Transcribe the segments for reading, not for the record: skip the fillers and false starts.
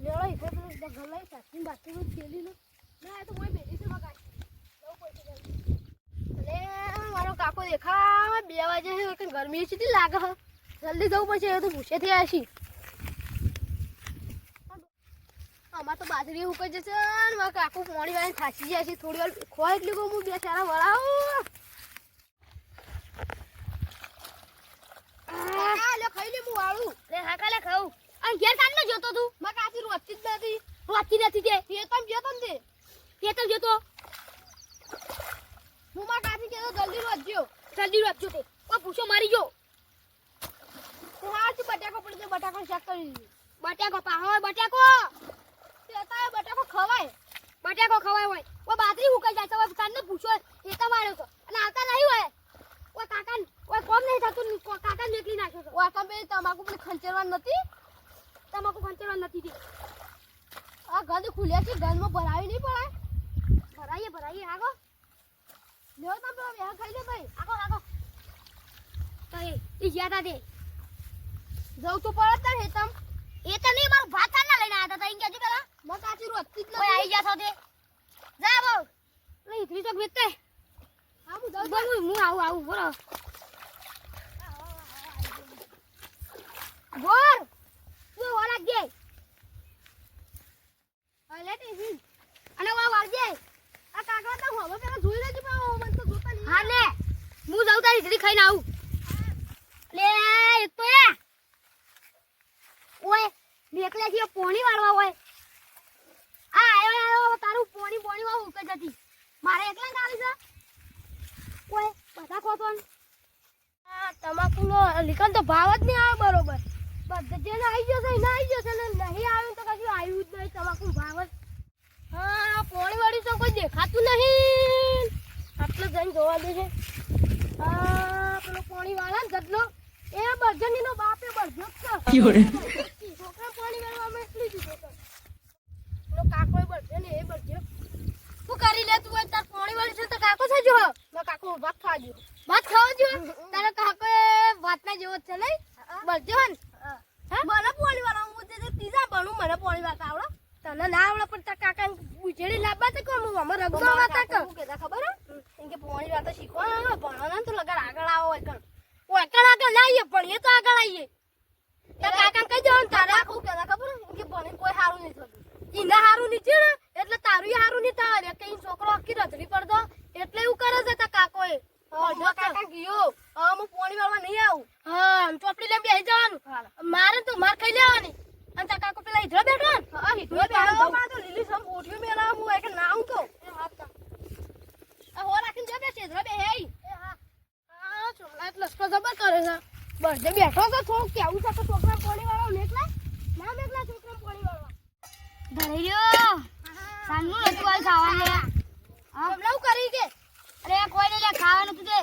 લેળો ઈ પેલું ગલાઈ સાચી બાકી નું થેલી નું ના તો કોઈ બેઠી છે મગા લઉં પૈસા જલ્દી અલે મારો કાકો દેખા 2 વાગે છે કે ગરમી છે લાગે હ જલ્દી જવું પડશે તો ભૂસે થઈ આશી અમાર તો બાજરી ઉકઈ જશે ને મારા કાકો પાણી વાળીને થાચી જાય છે થોડી વાર ખોય એટલે હું 2 ચારા વળાવું લે ખાઈ લે હું વાળું લે હા કાલે ખાઉં અને ઘેર કાન માં જોતો તું માં કાચી રોતી જ નથી તે તમ જોતો ને તે તમ જોતો હું માં કાચી કેતો જલ્દી રોજો તે ઓ પૂછો મારી જો હું આ છે બટાકો પડી દે બટાકો શાક કરી દીધું બટાકો પાહો બટાકો તે તા બટાકો ખવાય હોય ઓ બાજરી હુકાઈ જાય તો કાન ને પૂછો એ તો માર્યો તો અને આવતા નહીં હોય ઓ કાકા ઓ કોમ નહીં થતું કાકા નીકળી નાખ્યો ઓ કાકા બે તમાકુ પણ ખંચરવા નથી દી આ ગંધ ખુલ્યા છે ગંધમાં ભરાવી નહીં પડાય ભરાઈએ આગો લ્યો તમે પેલા વેહ ખાઈ લે ભાઈ આગો તો એ જ્યાદા દે જવું તો પડે તાર હેતમ એ તો નહીં મારું ભાત ના લઈને આવ્યા હતા ઇંગે પેલા મ કાચી રોતી જ નથી આવી જા છો દે જા બહુ નહીં ત્રી તો વેતે હા હું જાઉં હું આવું બોલો ગોર તું ઓલા ગે અલે ટીવી અને વા વાળજે આ કાકા તો હવે પેલા જોઈ લેજે પણ મન તો જોતા નહીં હા લે હું જાઉં તારી જલ્દી ખાઈને આવું લે એક તો એ ઓય બેકલે થી પોણી વાળવા હોય આ આયો તારું પોણી વાળું ઉકે જતી મારે એકલા ગાલી છે ઓય બધા ખોતો આ તમાકુનો લીકન તો ભાવ જ નહીં આવે બરોબર બધે જેને આવી જશે ને નહીં આવ્યું તો કશું આવ્યું જ નહીં તમાકુ ભાવ જ હા પોણી વાળી તો કોઈ દેખાતું નહીં આટલો જઈને જોવા દે છે આ પેલો પોણી વાળા ગદલો એ બરજનીનો બાપ એ બરજો છે છોકરા પોણી વાળવામાં એટલી જ પેલો કાકો એ બરજો ને એ બરજો તું કરી લે તું તાર પોણી વાળી છે તો કાકો છે જો ના કાકો ભાત ખાવા જો તારો કાકો ભાત ના જેવો છે નહીં બરજો ને મને પોણી વાળા હું તે ત્રીજા બણું મને પોણી વાળા આવડે તને ના આવડે પણ તાર કાકા ઉજેડી લાવવા તે કોમ અમે રગડો વાતા કર હું કેતા ખબર હે કે પોણી વાળા શીખવા ભણવાના તો લગર આગળ આવો હોય કણ ઓય કણ આગળ લાઈએ પણ એ તો આગળ આવીએ તાર કાકા કહી દેવાનું તારા હું કેતા ખબર કે ભણે કોઈ હારું નહીં થતું ઈના હારું નહીં છે ને એટલે તારું હારું નહીં થાય કે ઈ છોકરો આખી રજડી પડતો એટલે એવું કરે છે તા કાકોએ કાકા ગયો હું પોણી વાળવા નહીં આવું હા ચોપડી લઈને બેસી જવાનું મારે તો માર ખાઈ લેવાની અને તા કાકો પેલા ઈધરો બેઠો ને હા ઈધરો બેઠો તો લીલી સમ બોઠ્યો મેલા હું એક નામ તો એ વાત કા આ હો રાખીને જો બેસે ઈધરો બે હે એ હા આ છોકરા લસકો જબર કરે છે બરજે બેઠો તો થોડું કેવું છે કે છોકરા પોણી વાળો મેકલા ના મેકલા છોકરા પોણી વાળવા ધરી રહ્યો સાનું નતું આલ ખાવાને હા લવ કરી કે અરે કોઈ ને લે ખાવાનું તું દે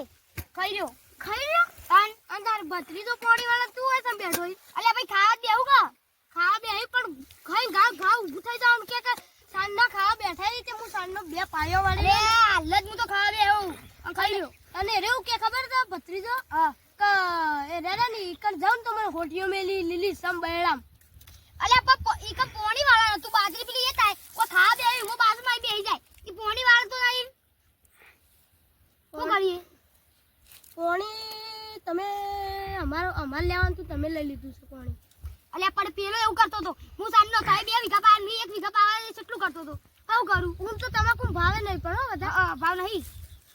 ખાઈ રહ્યો કાન અંધાર બત્રી તો પોણી વાળા તું હોય તમ બેઠો અલે ભાઈ ખાવા દેવું કા ખાવા બેહી પણ ખાઈ ઘા ઊભું થઈ જાવ કે સાન ના ખાવા બેઠા છે હું સાન નો બે પાયો વાળી અરે હાલ જ હું તો ખાવા બેહું ખાઈ રહ્યો અને રેવું કે ખબર છે ભત્રીજો કે એ રેરા ની કર જાવ તો મને હોટીઓ મેલી લીલી સમ બૈરામ અલે પપ્પા ઈ કે પોણી વાળા તું બાજરી પેલી એ થાય ઓ ખાવા બેહી હું બાજુમાં બેહી જાય ઈ પોણી વાળા તો નહીં શું કરીએ પોણી તમે અમાર લેવાનું તો તમે લઈ લીધું છે પોણી અલ્યા પણ પેલો એવું કરતો હતો હું સાંજનો ખાઈ 2 વીઘા પાવા ની 1 વીઘા પાવા કેટલું કરતો હતો આવું કરું હું તો તમાકુ ભાવે નહીં પણ બધા ભાવ નહીં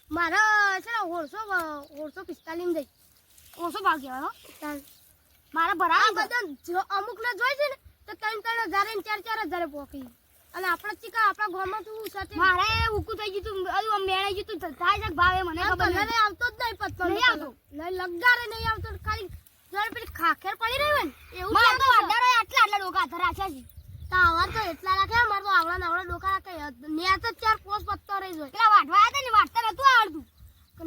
મારા છે ને 145 જઈ 100 ભાવ કહેવાય હો મારા ભરા બધા અમુક ને જોઈ છે ને તો 3-3 હજાર ને 4-4 હજાર પોકી અને આપણા ચીકા આપણા ગામમાં તું સાથે મારે ઉકુ થઈ ગયું તું મેળાઈ ગયું તું થાય છે ભાવે મને ખબર નહીં આવતો જ નહીં પત્તો નહીં આવતો નહીં લગદારે નહીં આવતો ખાલી જર પેલી ખાખેર પડી રહ્યું ને એવું માર તો વાડારો આટલા ડોકા ધરાછા છે તાવા તો એટલા રાખે માર તો આવડા ડોકા રાખે ને તો 4-5 પત્તો રહી જોય પેલા વાડવા હતા ને વાડતા નતું આવડતું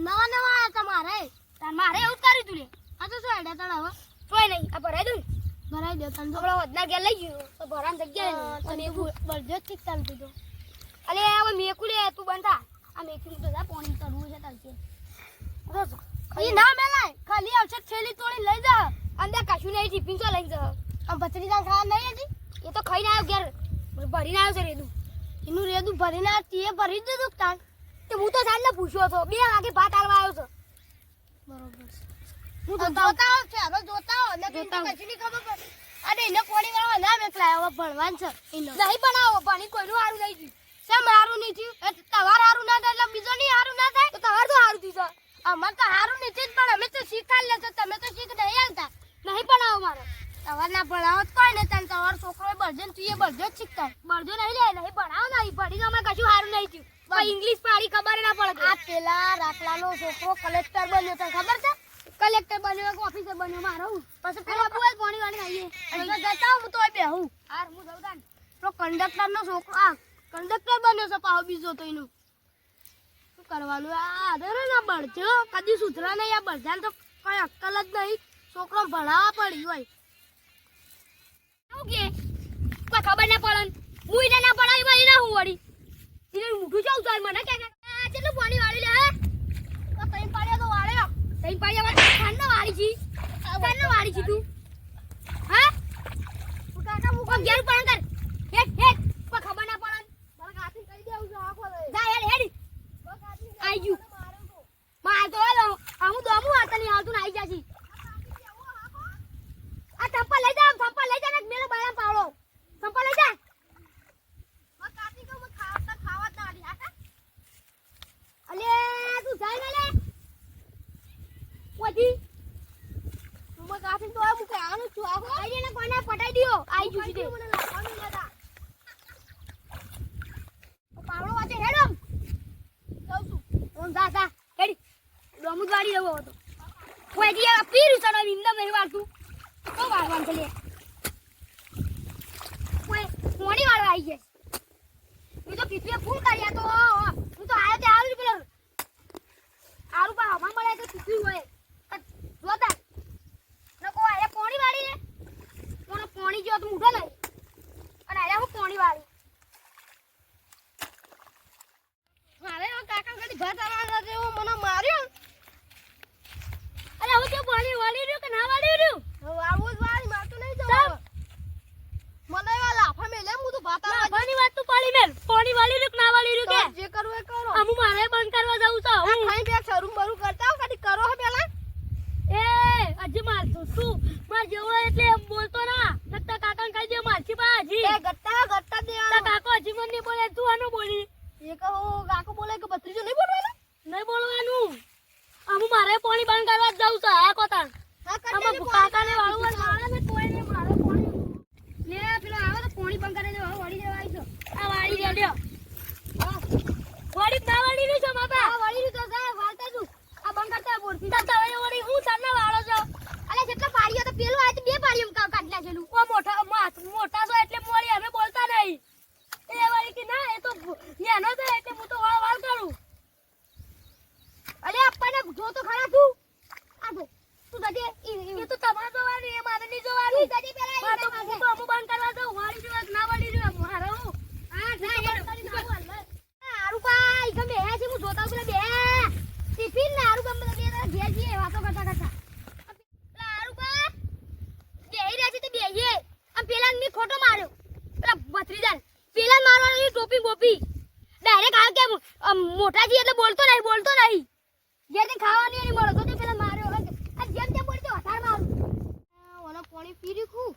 નવા આયા તમારે તાર મારે એવું કર્યું તું લે આ તો શું આડ્યા તણ હવે કોઈ નહીં આ ભરાઈ દઉં ભરાઈ દે તન તો વધના ગયા લઈ ગયો તો ભરાન જગ્યા અને એવું બળજો ઠીક ચાલતું તો અલે હવે મેકુલે તું બંધા આ મેકુલી તો જા પાણી તરવું છે તાલશે રોજ ઈ ના મેલાય ખાલી આવશે થેલી તોડી લઈ જા અંદર કશું નહીં ટિફિન તો લઈ જા આમ બચરી જા ખાવા નહીં હતી એ તો ખાઈને આવ્યો ઘેર ભરીને આવ્યો છે રેદું એનું રેદું ભરીને તે ભરી દીધું તાન તે હું તો સાંજને પૂછ્યો હતો 2 વાગે ભાત આલવા આવ્યો છે બરોબર હું જોતા હો છે હવે જોતા હો ને કશું નહીં ખબર પડે અને એને પોણી વાળવા ના મેકલાય હવે ભણવાન છે એનો નહીં બનાવો પાણી કોઈનું હારું નહીં થયું છે મારું નહીં થયું તમાર હારું ના થાય એટલે બીજો નહીં હારું ના થાય તો તમાર તો હારું થયું છે અમાર તો હારું નથી જ પણ અમે તો શીખાડ લેજો તમે તો શીખ નહીં આલતા નહીં ભણાવો મારે તમાર ના ભણાવો તો કોઈ નહીં તને તમારો છોકરો બળજો ને તું એ બળજો જ શીખતા બળજો નહીં લે નહીં ભણાવો નહીં ભણી તો અમારે કશું હારું નહીં થયું પણ ઇંગ્લિશ પાડી ખબર ના પડે આ પેલા રાખલાનો છોકરો કલેક્ટર બન્યો તને ખબર છે કલેક્ટર બન્યો કે ઓફિસર બન્યો મારો પછી પેલા બોલ પાણી વાળી આવીએ તો જતા હું તો બેહું હાર હું જઉં તો કંડક્ટર નો છોકરો આ કંડક્ટર બન્યો છે પાહો બીજો તો એનું શું કરવાનું આ અરે ના બળજો કદી સુધરા નહીં આ બળજાને તો કઈ અક્કલ જ નહીં છોકરો ભણાવવા પડી હોય શું કે કોઈ ખબર ના પડે હું એને ના પડાવી મારી ના હું વળી એને મૂઠું જાઉં છું મને કે કેટલું પાણી વાળી લે તો તઈ પાડ્યા તો વાળ્યો તઈ પાડ્યા ખાન ના વાળી છી તું હા હું કાકા હું ઘેર પણ કર હેટ હેટ કોઈ ખબર ના પડે મારા કાકી કહી દેવું છું આખો જા હેડ હેડ આઈ ગયું માર તો હું દોમું આતા નહીં આવતું ને આઈ જાજી આ ચંપલ લઈ જા ને મેરે બાયમ પાવડો ચંપલ લઈ જા માં કાકી કો મે ખાવા ના આલી હા અલે તું જાય ને લે ઓજી તું માં કાકી તો હું કે આનું છું આખો આઈ ને કોને પટાઈ દિયો આઈ જુજી દે મને લાગવાનું લેતા પાવડો વાતે હેડમ જાઉં છું ઓમ જા હેડી દોમુદ વાડી લેવો હતો કોઈ દી આ પીરું સનો નિંદમ નહીં વાળતું તો વાળવાન છે લે કોઈ મોડી વાળવા આવી છે હું તો પીપીએ ફૂલ કર્યા તો હું તો આયો તે આવું પેલો આરું પા હવા મળે તો પીપી હોય જોતા નકો આયા પોણી વાળી ને કોનો પોણી જો તો મુઢો નહીં અને આયા હું પોણી વાળી મારે કાકા કદી ભાત આવા જેવો મને માર્યો અરે હું તો પાણી વાળી રહ્યો કે ના વાળી રહ્યો હું આવું જ વાળી મારતો નહીં જાવ મને એવા લાફા મેલે હું તો ભાત આવા પાણી વાત તો પાણી મેલ પાણી વાળી રહ્યો કે ના વાળી રહ્યો કે જે કરવું એ કરો અમુ મારે બંધ કરવા જાઉં છું હું ખાઈ બે શરૂ બરું કરતા હો કદી કરો હે પેલા એ અજી માર શું માર જેવો એટલે બોલતો ના નકતા કાકાને કહી દે મારથી બાજી એ ગટ્ટા દે કાકો અજી મને નહીં બોલે તું આનો બોલી એ કહો કાકો બોલે કે બત્રીજો નહીં બોલવાનું નહીં બોલવાનું અમુ મારે પાણી બંધ કરવા જાઉં છું આ કોતા આમાં કાકાને વાળું મારે મે કોઈ નહીં મારે પાણી લે પેલો આવે તો પાણી બંધ કરી દે વાળી દેવા આવી છો આ વાળી દે લ્યો વાળી ના વાળી ની છો બાપા આ વાળી ની તો જા વાળતા છું આ બંધ કરતા બોલતી તા હવે વાળી હું સામે વાળો છો અલે જેટલા પાડીઓ તો પેલો આ તો 2 પાડીઓ કાઢલા છેલું ઓ મોટા છો એટલે મોળી અમે બોલતા નહીં એ વાળી કે ના એ તો નેનો છે એટલે હું તો વાળ કરું અલે આપણને જો તો ખરા તું આ જો તું જજે એ તો તમાર જોવાની એ મારે નહીં જોવાની જજે પેલા તો હું તો અમુ બંધ કરવા દઉં વાળી જો ના વાળી જો મારો આ ના આરુપા ઈ ગમે હે છે હું જોતા પેલા બે ટિફિન ને આરુપા મને બે ઘેર જઈએ વાતો કરતા પેલા આરુપા બેહી રહ્યા છે તો બેહીએ આમ પેલા ને ખોટો માર્યો પેલા ભત્રીજાન પેલા મારવાનો ટોપી બોપી ડાયરેક્ટ આ કે મોટાજી એટલે બોલતો નહીં જેને ખાવાની નહીં મળો તો તે પેલા માર્યો આ જેમ બોલતો વધાર મારું ઓનો પાણી પી રીખું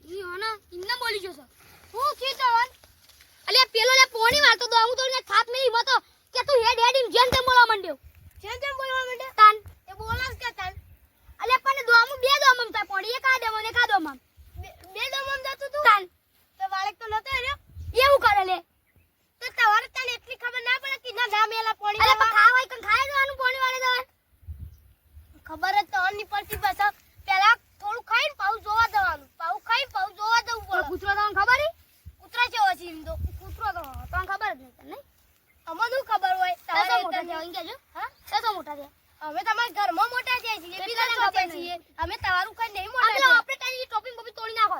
ઈ ઓના ઇન્ના બોલી જશે હું કી તવન અલે પેલો લે પાણી વાળતો તો હું તો ને ખાત નહીં મતો કે તું હેડ જેમ બોલવા માંડ્યો તાન એ બોલાસ કે તાન અલે પણ દોમું બે દોમમ તા પાણી એક આ દેમો ને કા દોમમ બે દોમમ જતું તું તાન તો વાળક તો નતો રે એવું કરે લે તો તવારે તને એટલી ખબર ના પડે કે ના મેલા પાણી અલે પણ ખાવાય કન ખાય જવાનું પાણી વાળે જવાનું ખબર જ તો અનની પડતી બસ પેલા થોડું ખાઈને પાઉ જોવા જવાનું પાઉ ખાઈ પાઉ જોવા જવું પડે કૂતરો તમને ખબર હે કૂતરા છે ઓછી ઇમ તો કૂતરો તો તમને ખબર જ નહીં અમને ખબર હોય તારે મોટા છે ઇન કેજો હા તો મોટા છે અમે તમારા ઘરમાં મોટા છે છીએ બીજા ખબર છીએ અમે તમારું કઈ નહીં મોટા છે આપણે તારી ટોપિંગ બોપી તોડી નાખો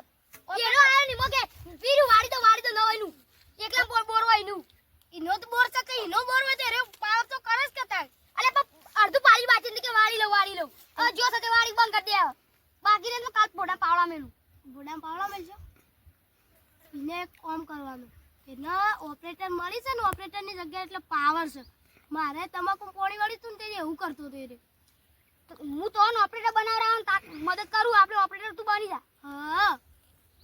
એનો આયો ની મોકે પીરું વાડી તો ન હોયનું એકલા બોર હોયનું ઈનો તો બોર છે કે ઈનો બોર હોય તે રે પાવ તો કરસ કે તાર અલે અડધું પાણી બાચી કે વાળી લો જો સતે વાળી બંધ કરી દે બાકી રે તો કાલ પોડા પાવડા મેલું પોડા પાવડા મેલજો એને એક કામ કરવાનું એને ઓપરેટર મળી છે ને ઓપરેટરની જગ્યાએ એટલે પાવર છે મારે તમાકુ પોણી વળી તું ને તે એવું કરતો હતો એ હું તો ઓપરેટર બનાવરા મદદ કરું આપણે ઓપરેટર તું બની જા હા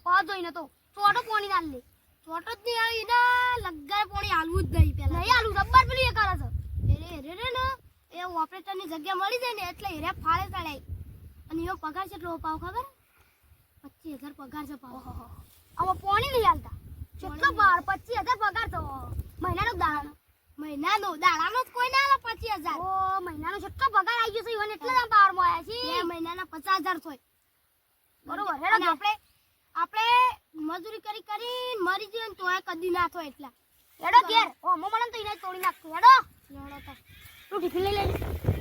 પા જોઈને તો ચોટો પોણી ના લે ચોટો જ નહીં આવી ને લગાર પોણી હાલવું જ નહીં પેલા નહીં હાલવું રબ્બર પેલી એ કરે છે રે ને એ ઓપરેટરની જગ્યા મળી જાય ને એટલે એરે ફાળે ચડાય અને એનો પગાર કેટલો પાવ ખબર 25,000 પગાર છે પાવ આમાં પોણી નહીં હાલતા કેટલો પાર 25,000 પગાર તો મહિનાનો દાડાનો જ કોઈ ના આલે 25,000 ઓ મહિનાનો કેટલો પગાર આવી ગયો છે ઈવન એટલે જ પાર માં આયા છે 2 મહિનાના 50,000 થાય બરોબર હેડો આપણે મજૂરી કરીને મરી જઈએ ને તોય કદી ના થાય એટલા હેડો ઘેર ઓ મો મને તો ઈને તોડી નાખતો હેડો તું ટિફિન લઈ લે